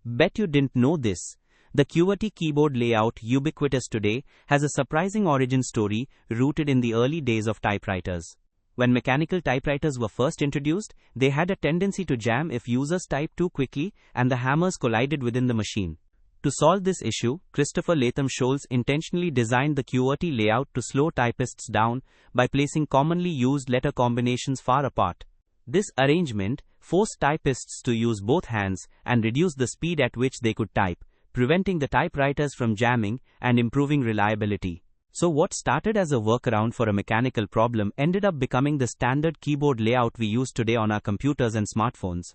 Bet you didn't know this. The QWERTY keyboard layout, ubiquitous today, has a surprising origin story rooted in the early days of typewriters. When mechanical typewriters were first introduced, they had a tendency to jam if users typed too quickly and the hammers collided within the machine. To solve this issue, Latham Sholes intentionally designed the QWERTY layout to slow typists down by placing commonly used letter combinations far apart. This arrangement forced typists to use both hands and reduce the speed at which they could type, preventing the typewriters from jamming and improving reliability. So what started as a workaround for a mechanical problem ended up becoming the standard keyboard layout we use today on our computers and smartphones.